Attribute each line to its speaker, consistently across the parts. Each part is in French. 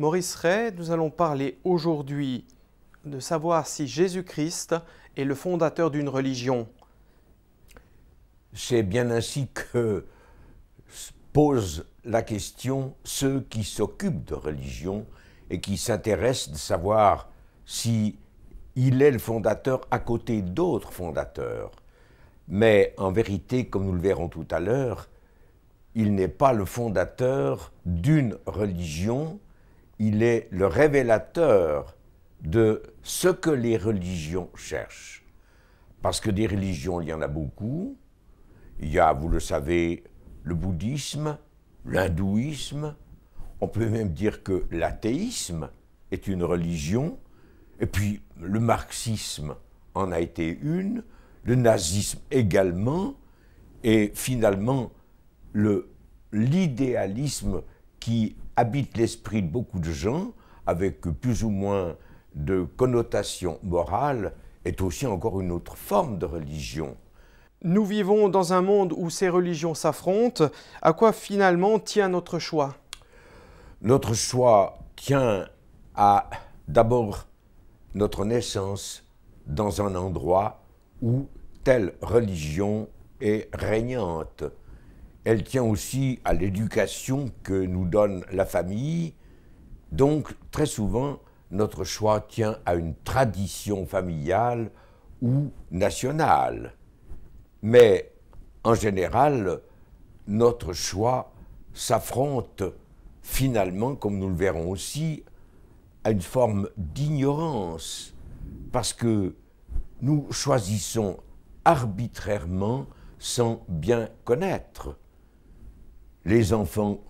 Speaker 1: Maurice Ray, nous allons parler aujourd'hui de savoir si Jésus-Christ est le fondateur d'une religion.
Speaker 2: C'est bien ainsi que posent la question ceux qui s'occupent de religion et qui s'intéressent de savoir si il est le fondateur à côté d'autres fondateurs. Mais en vérité, comme nous le verrons tout à l'heure, il n'est pas le fondateur d'une religion, il est le révélateur de ce que les religions cherchent. Parce que des religions, il y en a beaucoup. Il y a, vous le savez, le bouddhisme, l'hindouisme. On peut même dire que l'athéisme est une religion. Et puis le marxisme en a été une, le nazisme également, et finalement l'idéalisme qui habite l'esprit de beaucoup de gens, avec plus ou moins de connotation morale, est aussi encore une autre forme de religion.
Speaker 1: Nous vivons dans un monde où ces religions s'affrontent. À quoi finalement tient notre choix?
Speaker 2: Notre choix tient à d'abord notre naissance dans un endroit où telle religion est régnante. Elle tient aussi à l'éducation que nous donne la famille. Donc, très souvent, notre choix tient à une tradition familiale ou nationale. Mais, en général, notre choix s'affronte finalement, comme nous le verrons aussi, à une forme d'ignorance, parce que nous choisissons arbitrairement sans bien connaître. Les enfants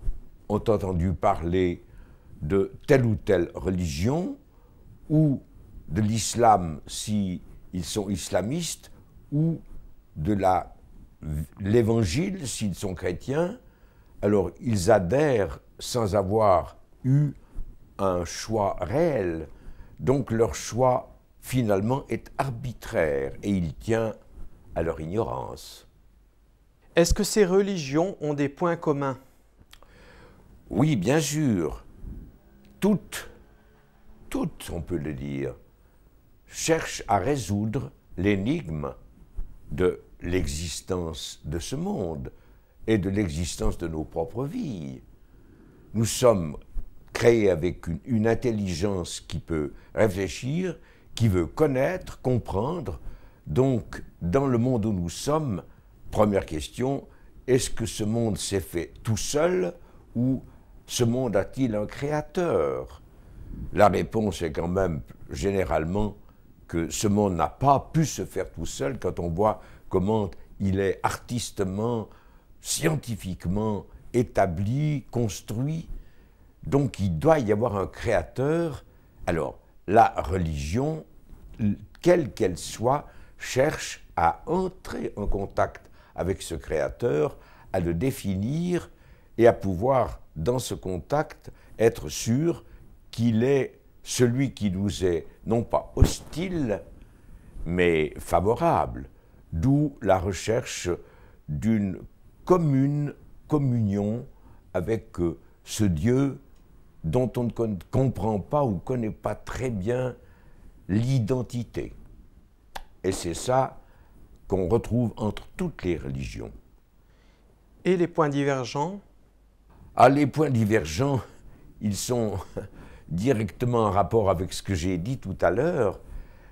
Speaker 2: ont entendu parler de telle ou telle religion, ou de l'islam s'ils sont islamistes, ou de l'évangile s'ils sont chrétiens. Alors ils adhèrent sans avoir eu un choix réel. Donc leur choix finalement est arbitraire et il tient à leur ignorance.
Speaker 1: Est-ce que ces religions ont des points communs?
Speaker 2: Oui, bien sûr. Toutes, on peut le dire, cherchent à résoudre l'énigme de l'existence de ce monde et de l'existence de nos propres vies. Nous sommes créés avec une intelligence qui peut réfléchir, qui veut connaître, comprendre. Donc, dans le monde où nous sommes, première question, est-ce que ce monde s'est fait tout seul ou ce monde a-t-il un créateur? La réponse est quand même généralement que ce monde n'a pas pu se faire tout seul quand on voit comment il est artistement, scientifiquement établi, construit. Donc il doit y avoir un créateur. Alors la religion, quelle qu'elle soit, cherche à entrer en contact avec ce créateur, à le définir et à pouvoir, dans ce contact, être sûr qu'il est celui qui nous est non pas hostile, mais favorable. D'où la recherche d'une commune communion avec ce Dieu dont on ne comprend pas ou ne connaît pas très bien l'identité. Et c'est ça qu'on retrouve entre toutes les religions.
Speaker 1: Et les points divergents?
Speaker 2: Ah, les points divergents, ils sont directement en rapport avec ce que j'ai dit tout à l'heure,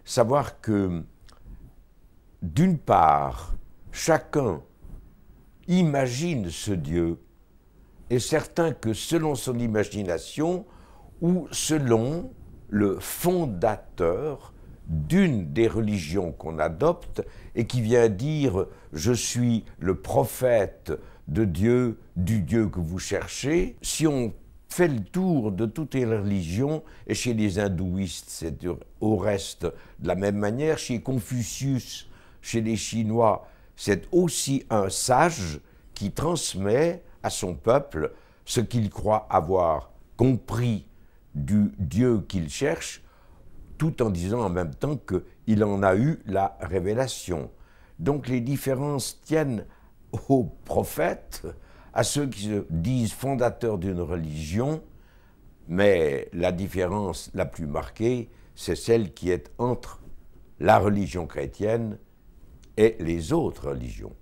Speaker 2: savoir que, d'une part, chacun imagine ce Dieu, et certain que selon son imagination, ou selon le fondateur d'une des religions qu'on adopte, et qui vient dire « je suis le prophète de Dieu, du Dieu que vous cherchez », si on fait le tour de toutes les religions, et chez les hindouistes, c'est au reste de la même manière, chez Confucius, chez les Chinois, c'est aussi un sage qui transmet à son peuple ce qu'il croit avoir compris du Dieu qu'il cherche, tout en disant en même temps qu'il en a eu la révélation. Donc les différences tiennent aux prophètes, à ceux qui se disent fondateurs d'une religion, mais la différence la plus marquée, c'est celle qui est entre la religion chrétienne et les autres religions.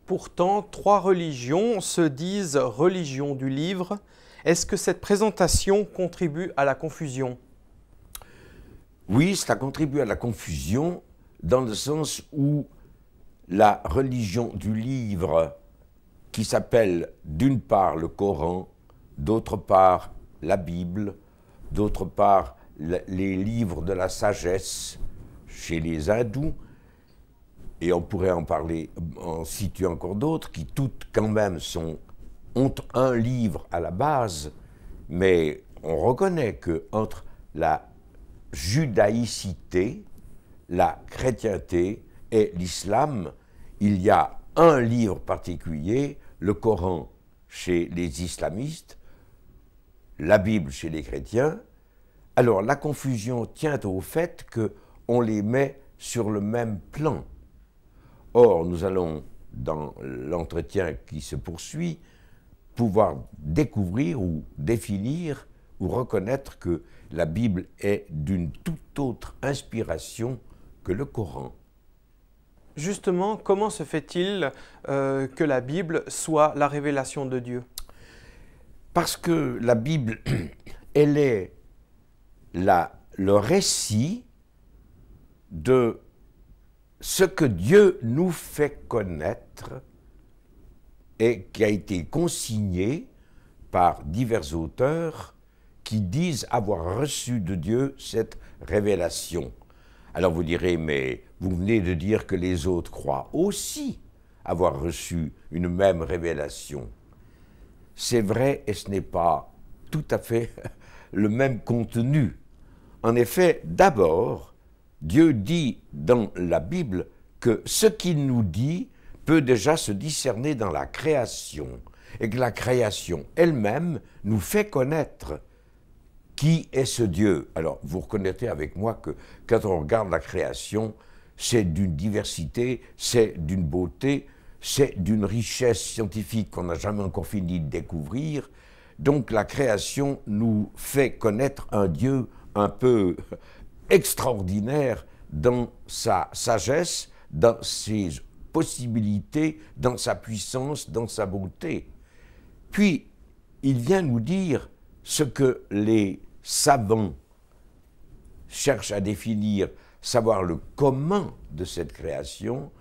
Speaker 1: Pourtant, 3 religions se disent religion du livre. Est-ce que cette présentation contribue à la confusion?
Speaker 2: Oui, cela contribue à la confusion dans le sens où la religion du livre, qui s'appelle d'une part le Coran, d'autre part la Bible, d'autre part les livres de la sagesse chez les hindous, et on pourrait en parler, en situer encore d'autres, qui toutes quand même ont un livre à la base, mais on reconnaît qu'entre la judaïcité, la chrétienté et l'islam, il y a un livre particulier, le Coran chez les islamistes, la Bible chez les chrétiens. Alors la confusion tient au fait qu'on les met sur le même plan. Or, nous allons, dans l'entretien qui se poursuit, pouvoir découvrir ou définir ou reconnaître que la Bible est d'une toute autre inspiration que le Coran.
Speaker 1: Justement, comment se fait-il que la Bible soit la révélation de Dieu?
Speaker 2: Parce que la Bible, elle est le récit de ce que Dieu nous fait connaître et qui a été consigné par divers auteurs qui disent avoir reçu de Dieu cette révélation. Alors vous direz, mais vous venez de dire que les autres croient aussi avoir reçu une même révélation. C'est vrai et ce n'est pas tout à fait le même contenu. En effet, d'abord, Dieu dit dans la Bible que ce qu'il nous dit peut déjà se discerner dans la création et que la création elle-même nous fait connaître qui est ce Dieu. Alors, vous reconnaîtrez avec moi que quand on regarde la création, c'est d'une diversité, c'est d'une beauté, c'est d'une richesse scientifique qu'on n'a jamais encore fini de découvrir. Donc la création nous fait connaître un Dieu un peu extraordinaire dans sa sagesse, dans ses possibilités, dans sa puissance, dans sa beauté. Puis, il vient nous dire ce que les savants cherchent à définir, savoir le comment de cette création.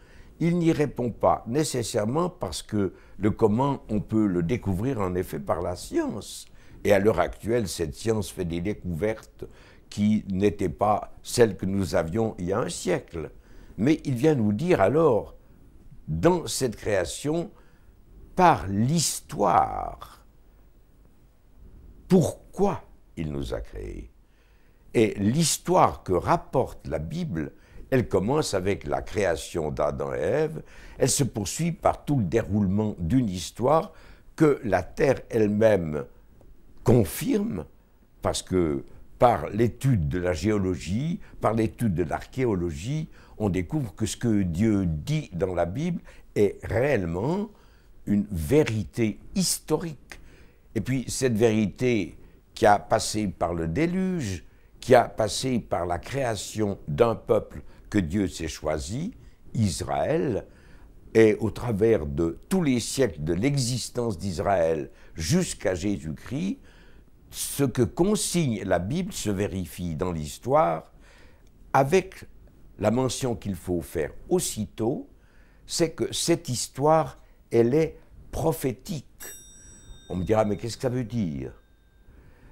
Speaker 2: Il n'y répond pas nécessairement parce que le comment, on peut le découvrir en effet par la science. Et à l'heure actuelle, cette science fait des découvertes qui n'étaient pas celles que nous avions il y a un siècle. Mais il vient nous dire alors, dans cette création, par l'histoire, pourquoi il nous a créés. Et l'histoire que rapporte la Bible, elle commence avec la création d'Adam et Ève, elle se poursuit par tout le déroulement d'une histoire que la terre elle-même confirme, parce que par l'étude de la géologie, par l'étude de l'archéologie, on découvre que ce que Dieu dit dans la Bible est réellement une vérité historique. Et puis cette vérité qui a passé par le déluge, qui a passé par la création d'un peuple que Dieu s'est choisi, Israël, et au travers de tous les siècles de l'existence d'Israël jusqu'à Jésus-Christ, ce que consigne la Bible se vérifie dans l'histoire avec la mention qu'il faut faire aussitôt, c'est que cette histoire, elle est prophétique. On me dira, mais qu'est-ce que ça veut dire?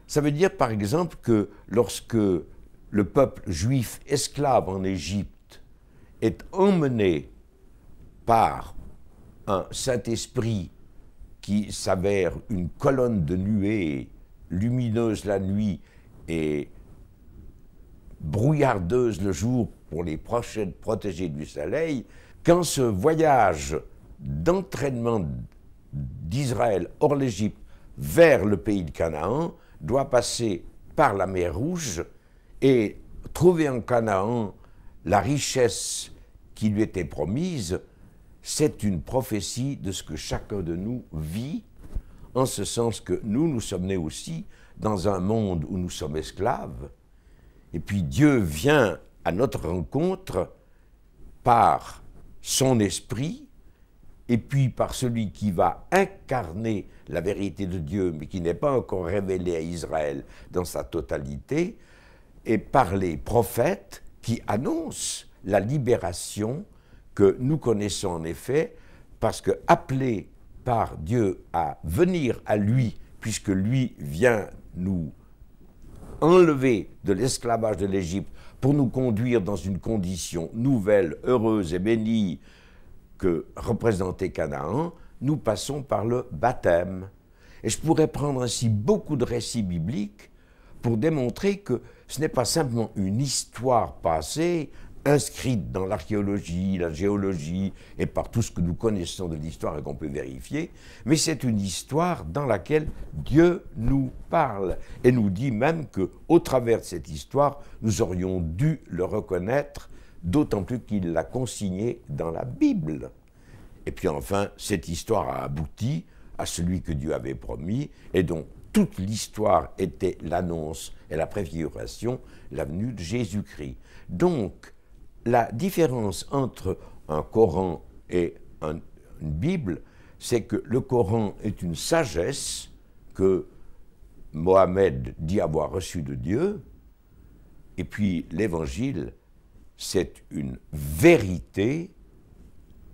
Speaker 2: Ça veut dire, par exemple, que lorsque le peuple juif esclave en Égypte est emmené par un Saint-Esprit qui s'avère une colonne de nuée lumineuse la nuit et brouillardeuse le jour pour les protéger du soleil, quand ce voyage d'entraînement d'Israël hors l'Égypte vers le pays de Canaan doit passer par la mer Rouge et trouver en Canaan la richesse qui lui était promise, c'est une prophétie de ce que chacun de nous vit en ce sens que nous sommes nés aussi dans un monde où nous sommes esclaves, et puis Dieu vient à notre rencontre par son esprit, et puis par celui qui va incarner la vérité de Dieu, mais qui n'est pas encore révélée à Israël dans sa totalité, et par les prophètes qui annoncent la libération que nous connaissons en effet, parce que appelés par Dieu à venir à lui, puisque lui vient nous enlever de l'esclavage de l'Égypte pour nous conduire dans une condition nouvelle, heureuse et bénie que représentait Canaan, nous passons par le baptême. Et je pourrais prendre ainsi beaucoup de récits bibliques pour démontrer que ce n'est pas simplement une histoire passée, inscrite dans l'archéologie, la géologie et par tout ce que nous connaissons de l'histoire et qu'on peut vérifier, mais c'est une histoire dans laquelle Dieu nous parle et nous dit même qu'au travers de cette histoire, nous aurions dû le reconnaître, d'autant plus qu'il l'a consigné dans la Bible. Et puis enfin, cette histoire a abouti à celui que Dieu avait promis et dont toute l'histoire était l'annonce et la préfiguration, la venue de Jésus-Christ. Donc, la différence entre un Coran et une Bible, c'est que le Coran est une sagesse que Mohammed dit avoir reçue de Dieu, et puis l'Évangile, c'est une vérité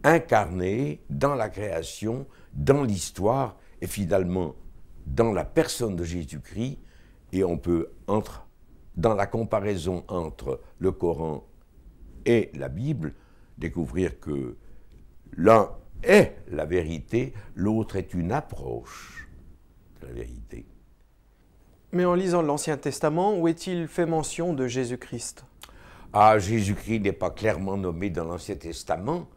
Speaker 2: incarnée dans la création, dans l'histoire, et finalement dans la personne de Jésus-Christ, et on peut, dans la comparaison entre le Coran et la Bible, découvrir que l'un est la vérité, l'autre est une approche de la vérité.
Speaker 1: Mais en lisant l'Ancien Testament, où est-il fait mention de Jésus-Christ?
Speaker 2: Ah, Jésus-Christ n'est pas clairement nommé dans l'Ancien Testament,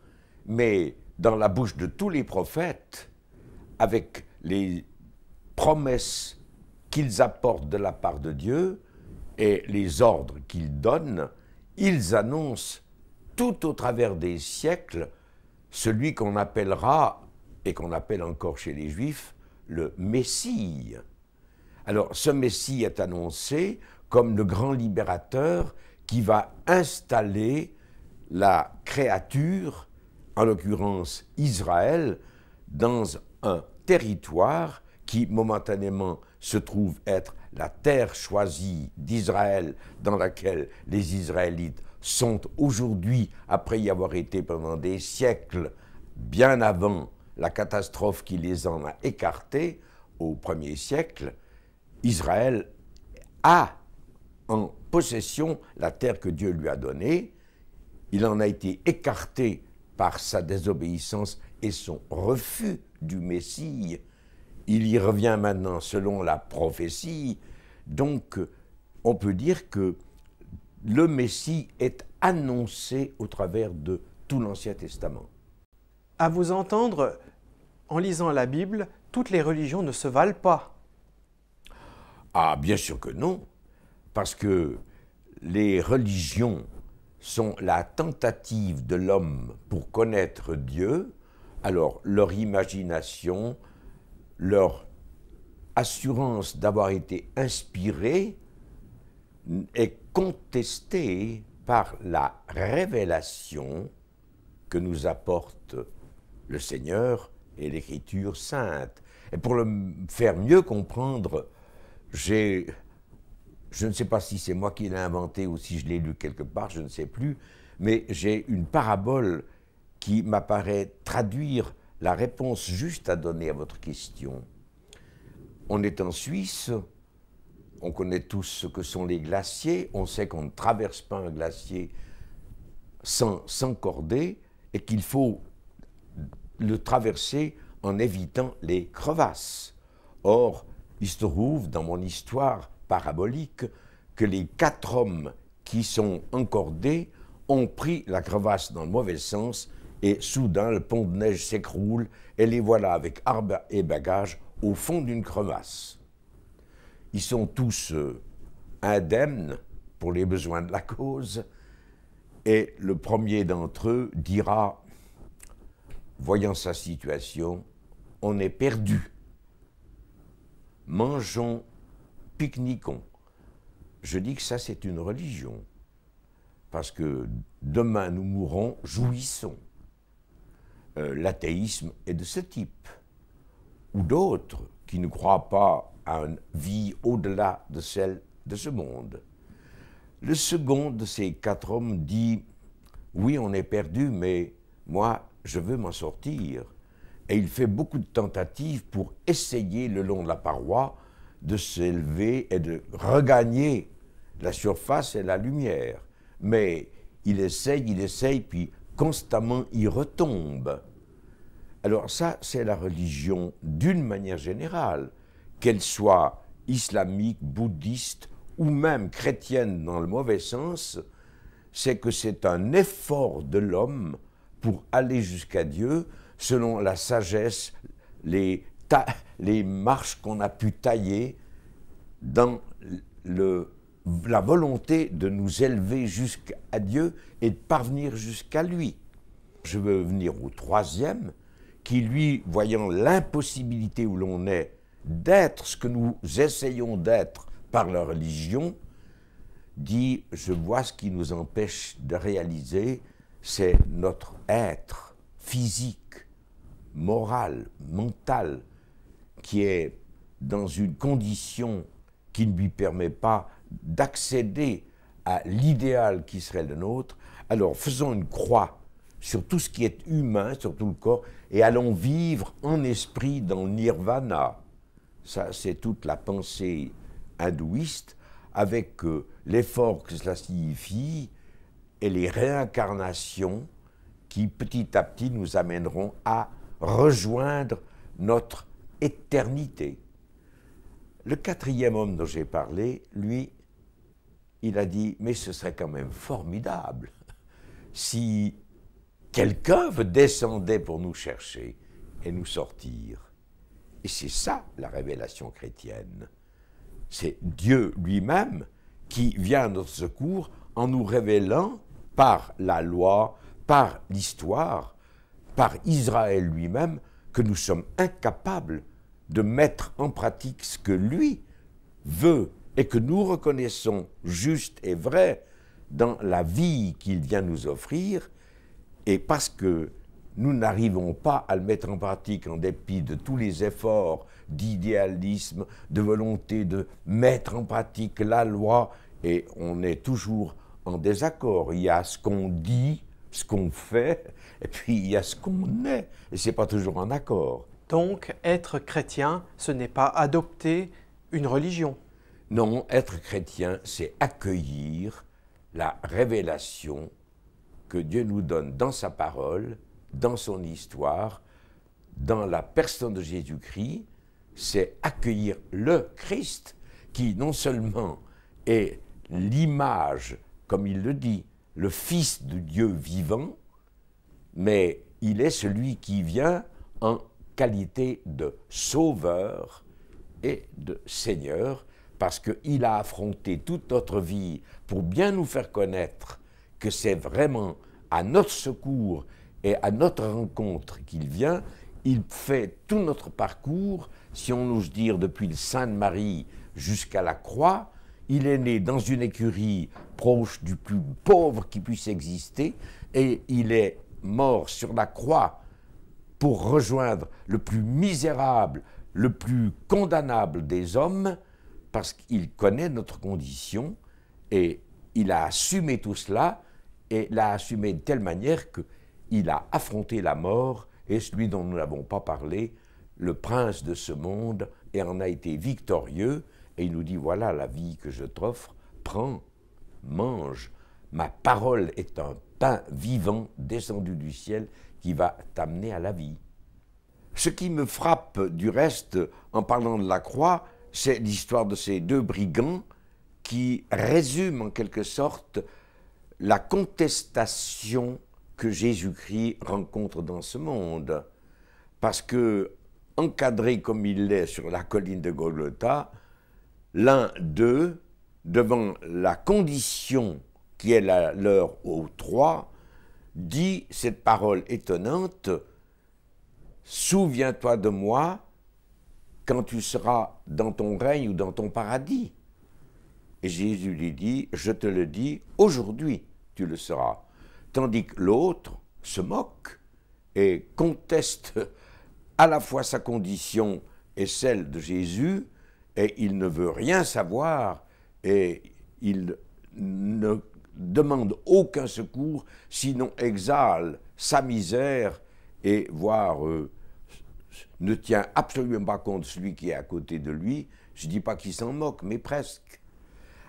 Speaker 2: mais dans la bouche de tous les prophètes, avec les promesses qu'ils apportent de la part de Dieu et les ordres qu'ils donnent, ils annoncent tout au travers des siècles celui qu'on appellera, et qu'on appelle encore chez les Juifs, le Messie. Alors ce Messie est annoncé comme le grand libérateur qui va installer la créature, en l'occurrence Israël, dans un territoire qui momentanément se trouve être la terre choisie d'Israël, dans laquelle les Israélites sont aujourd'hui, après y avoir été pendant des siècles, bien avant la catastrophe qui les en a écartés, au 1er siècle, Israël a en possession la terre que Dieu lui a donnée. Il en a été écarté par sa désobéissance et son refus du Messie. Il y revient maintenant selon la prophétie. Donc, on peut dire que le Messie est annoncé au travers de tout l'Ancien Testament.
Speaker 1: À vous entendre, en lisant la Bible, toutes les religions ne se valent pas.
Speaker 2: Ah, bien sûr que non, parce que les religions sont la tentative de l'homme pour connaître Dieu. Alors, leur imagination, leur assurance d'avoir été inspirée est contestée par la révélation que nous apporte le Seigneur et l'Écriture sainte. Et pour le faire mieux comprendre, je ne sais pas si c'est moi qui l'ai inventé ou si je l'ai lu quelque part, je ne sais plus, mais j'ai une parabole qui m'apparaît traduire la réponse juste à donner à votre question. On est en Suisse, on connaît tous ce que sont les glaciers, on sait qu'on ne traverse pas un glacier sans s'encorder et qu'il faut le traverser en évitant les crevasses. Or, il se trouve dans mon histoire parabolique que les 4 hommes qui sont encordés ont pris la crevasse dans le mauvais sens et soudain le pont de neige s'écroule et les voilà avec arbre et bagages au fond d'une crevasse. Ils sont tous indemnes pour les besoins de la cause et le premier d'entre eux dira, voyant sa situation, on est perdu. mangeons, pique-niquons. Je dis que ça, c'est une religion. Parce que demain, nous mourrons, jouissons. L'athéisme est de ce type. Ou d'autres qui ne croient pas à une vie au-delà de celle de ce monde. Le second de ces 4 hommes dit « Oui, on est perdu, mais moi, je veux m'en sortir. » Et il fait beaucoup de tentatives pour essayer, le long de la paroi, de s'élever et de regagner la surface et la lumière. Mais il essaye, puis constamment il retombe. Alors ça, c'est la religion d'une manière générale, qu'elle soit islamique, bouddhiste ou même chrétienne dans le mauvais sens, c'est que c'est un effort de l'homme pour aller jusqu'à Dieu selon la sagesse, les marches qu'on a pu tailler dans la volonté de nous élever jusqu'à Dieu et de parvenir jusqu'à lui. Je veux venir au 3e, qui lui, voyant l'impossibilité où l'on est d'être ce que nous essayons d'être par la religion, dit « Je vois ce qui nous empêche de réaliser, c'est notre être physique, moral, mental, qui est dans une condition qui ne lui permet pas d'accéder à l'idéal qui serait le nôtre. Alors faisons une croix sur tout ce qui est humain, sur tout le corps, et allons vivre en esprit dans le nirvana. » Ça, c'est toute la pensée hindouiste, avec l'effort que cela signifie et les réincarnations qui, petit à petit, nous amèneront à rejoindre notre éternité. Le 4e homme dont j'ai parlé, lui, il a dit « Mais ce serait quand même formidable si quelqu'un descendait pour nous chercher et nous sortir. » Et c'est ça la révélation chrétienne. C'est Dieu lui-même qui vient à notre secours en nous révélant par la loi, par l'histoire, par Israël lui-même, que nous sommes incapables de mettre en pratique ce que lui veut et que nous reconnaissons juste et vrai dans la vie qu'il vient nous offrir, et parce que nous n'arrivons pas à le mettre en pratique en dépit de tous les efforts d'idéalisme, de volonté de mettre en pratique la loi, et on est toujours en désaccord. Il y a ce qu'on dit, ce qu'on fait, et puis il y a ce qu'on est, et ce n'est pas toujours en accord.
Speaker 1: Donc, être chrétien, ce n'est pas adopter une religion.
Speaker 2: Non, être chrétien, c'est accueillir la révélation que Dieu nous donne dans sa parole, dans son histoire, dans la personne de Jésus-Christ. C'est accueillir le Christ qui non seulement est l'image, comme il le dit, le Fils de Dieu vivant, mais il est celui qui vient en qualité de sauveur et de Seigneur, parce qu'il a affronté toute notre vie pour bien nous faire connaître que c'est vraiment à notre secours et à notre rencontre qu'il vient. Il fait tout notre parcours, si on ose dire, depuis le Sein de Marie jusqu'à la croix. Il est né dans une écurie proche du plus pauvre qui puisse exister, et il est mort sur la croix pour rejoindre le plus misérable, le plus condamnable des hommes, parce qu'il connaît notre condition, et il a assumé tout cela, et l'a assumé de telle manière qu'il a affronté la mort, et celui dont nous n'avons pas parlé, le prince de ce monde, et en a été victorieux, et il nous dit, voilà la vie que je t'offre, prends, mange, ma parole est un pain vivant descendu du ciel qui va t'amener à la vie. Ce qui me frappe du reste, en parlant de la croix, c'est l'histoire de ces 2 brigands qui résument en quelque sorte la contestation que Jésus-Christ rencontre dans ce monde. Parce que, encadré comme il l'est sur la colline de Golgotha, l'un d'eux, devant la condition qui est la leur aux 3, dit cette parole étonnante: « Souviens-toi de moi quand tu seras dans ton règne ou dans ton paradis. Et Jésus lui dit, je te le dis, aujourd'hui tu le seras. Tandis que l'autre se moque et conteste à la fois sa condition et celle de Jésus, et il ne veut rien savoir, et il ne demande aucun secours, sinon exhale sa misère et voire ne tient absolument pas compte de celui qui est à côté de lui. Je ne dis pas qu'il s'en moque, mais presque.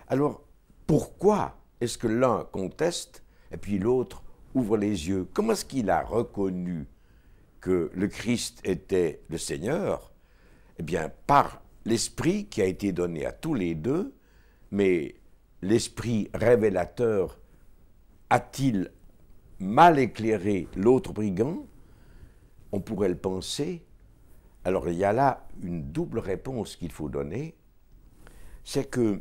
Speaker 2: Alors, pourquoi est-ce que l'un conteste et puis l'autre ouvre les yeux? Comment est-ce qu'il a reconnu que le Christ était le Seigneur? Eh bien, par l'Esprit qui a été donné à tous les deux, mais l'Esprit révélateur a-t-il mal éclairé l'autre brigand? On pourrait le penser. Alors, il y a là une double réponse qu'il faut donner. C'est que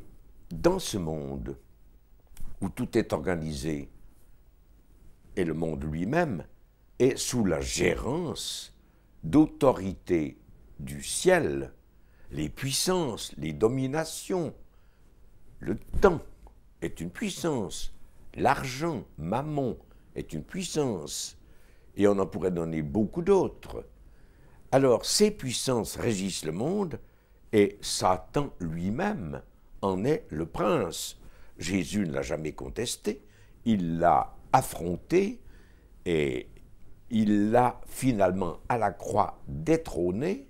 Speaker 2: dans ce monde où tout est organisé, et le monde lui-même est sous la gérance d'autorités du ciel, les puissances, les dominations, le temps est une puissance, l'argent, mammon, est une puissance, et on en pourrait donner beaucoup d'autres. Alors, ces puissances régissent le monde, et Satan lui-même en est le prince. Jésus ne l'a jamais contesté, il l'a affronté, et il l'a finalement à la croix détrôné,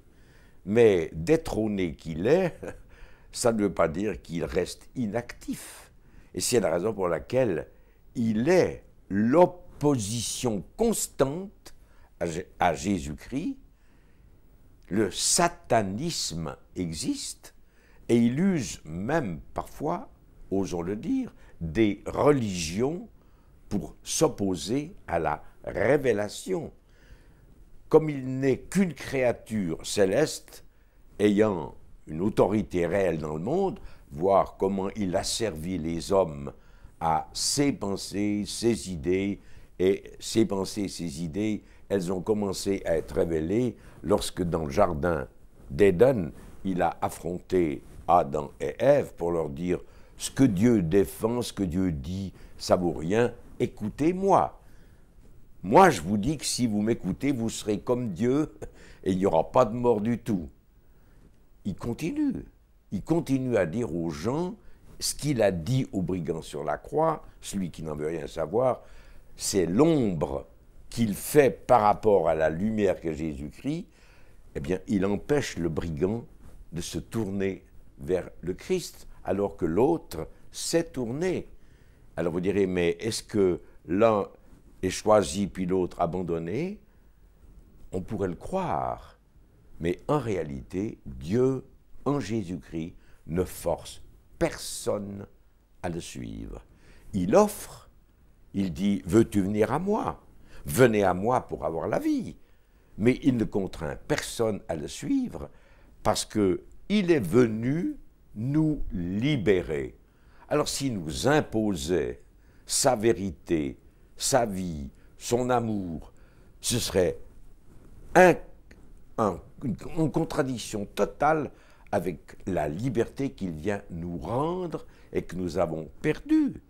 Speaker 2: mais détrôné qu'il est, ça ne veut pas dire qu'il reste inactif. Et c'est la raison pour laquelle il est l'opposition constante à Jésus-Christ. Le satanisme existe et il use même parfois, osons le dire, des religions pour s'opposer à la révélation. Comme il n'est qu'une créature céleste ayant une autorité réelle dans le monde, voir comment il a servi les hommes à ses pensées, ses idées, et ces pensées, ces idées, elles ont commencé à être révélées lorsque dans le jardin d'Éden, il a affronté Adam et Ève pour leur dire « ce que Dieu défend, ce que Dieu dit, ça vaut rien, écoutez-moi. Moi, je vous dis que si vous m'écoutez, vous serez comme Dieu et il n'y aura pas de mort du tout. » Il continue à dire aux gens ce qu'il a dit aux brigands sur la croix, celui qui n'en veut rien savoir, c'est l'ombre qu'il fait par rapport à la lumière que Jésus-Christ, eh bien, il empêche le brigand de se tourner vers le Christ, alors que l'autre s'est tourné. Alors vous direz, mais est-ce que l'un est choisi puis l'autre abandonné? On pourrait le croire, mais en réalité, Dieu, en Jésus-Christ, ne force personne à le suivre. Il offre, il dit, veux-tu venir à moi? Venez à moi pour avoir la vie. Mais il ne contraint personne à le suivre parce qu'il est venu nous libérer. Alors s'il nous imposait sa vérité, sa vie, son amour, ce serait une contradiction totale avec la liberté qu'il vient nous rendre et que nous avons perdue.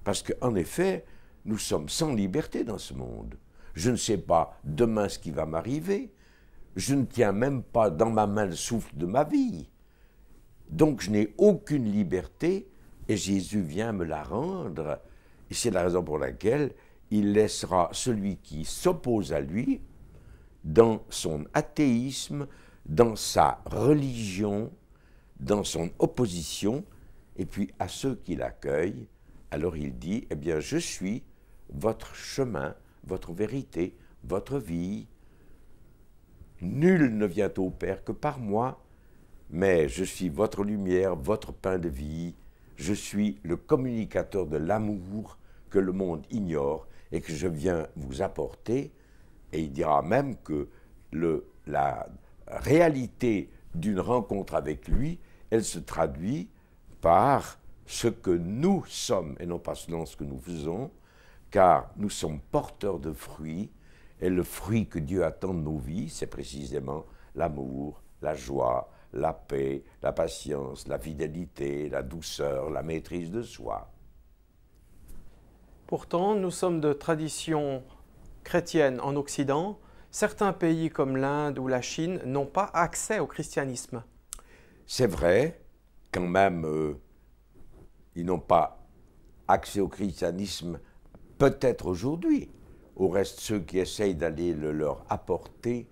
Speaker 2: Parce qu'en effet, nous sommes sans liberté dans ce monde. Je ne sais pas demain ce qui va m'arriver. Je ne tiens même pas dans ma main le souffle de ma vie. Donc je n'ai aucune liberté et Jésus vient me la rendre. Et c'est la raison pour laquelle il laissera celui qui s'oppose à lui dans son athéisme, dans sa religion, dans son opposition, et puis à ceux qui l'accueillent, alors il dit, eh bien je suis votre chemin, votre vérité, votre vie. Nul ne vient au Père que par moi, mais je suis votre lumière, votre pain de vie. Je suis le communicateur de l'amour que le monde ignore et que je viens vous apporter. Et il dira même que la réalité d'une rencontre avec lui, elle se traduit par ce que nous sommes et non pas seulement ce que nous faisons, car nous sommes porteurs de fruits, et le fruit que Dieu attend de nos vies, c'est précisément l'amour, la joie, la paix, la patience, la fidélité, la douceur, la maîtrise de soi.
Speaker 1: Pourtant, nous sommes de tradition chrétienne en Occident. Certains pays comme l'Inde ou la Chine n'ont pas accès au christianisme.
Speaker 2: C'est vrai, quand même, ils n'ont pas accès au christianisme peut-être aujourd'hui. Au reste, ceux qui essayent d'aller le leur apporter,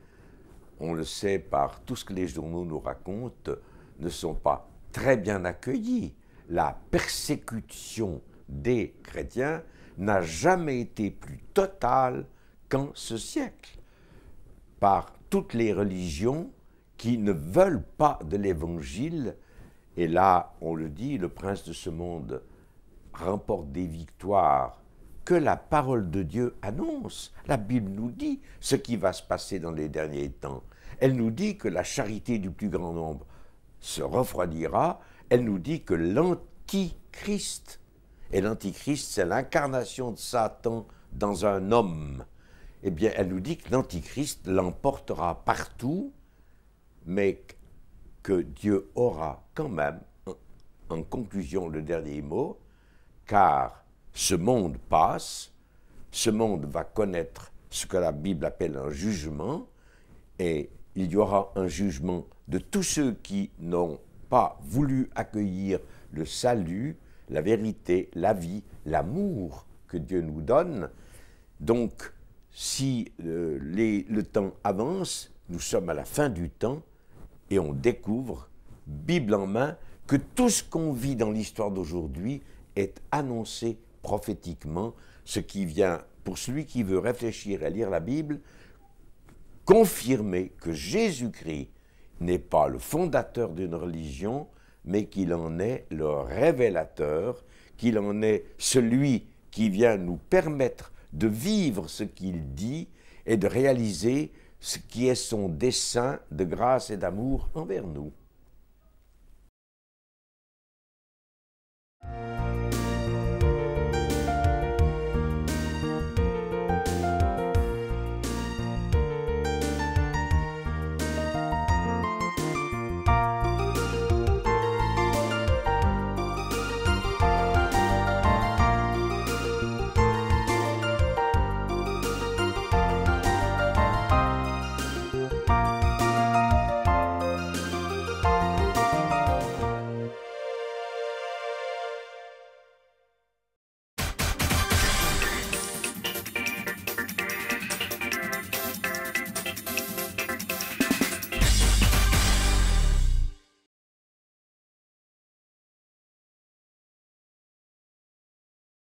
Speaker 2: on le sait par tout ce que les journaux nous racontent, ne sont pas très bien accueillis. La persécution des chrétiens n'a jamais été plus totale qu'en ce siècle, par toutes les religions qui ne veulent pas de l'Évangile. Et là, on le dit, le prince de ce monde remporte des victoires que la parole de Dieu annonce. La Bible nous dit ce qui va se passer dans les derniers temps. Elle nous dit que la charité du plus grand nombre se refroidira. Elle nous dit que l'Antichrist, et l'Antichrist, c'est l'incarnation de Satan dans un homme, eh bien, elle nous dit que l'Antichrist l'emportera partout, mais que Dieu aura quand même, en conclusion, le dernier mot, car ce monde passe, ce monde va connaître ce que la Bible appelle un jugement, et il y aura un jugement de tous ceux qui n'ont pas voulu accueillir le salut, la vérité, la vie, l'amour que Dieu nous donne. Donc, si le temps avance, nous sommes à la fin du temps et on découvre, Bible en main, que tout ce qu'on vit dans l'histoire d'aujourd'hui est annoncé prophétiquement, ce qui vient, pour celui qui veut réfléchir et lire la Bible, confirmer que Jésus-Christ n'est pas le fondateur d'une religion, mais qu'il en est le révélateur, qu'il en est celui qui vient nous permettre de vivre ce qu'il dit et de réaliser ce qui est son dessein de grâce et d'amour envers nous.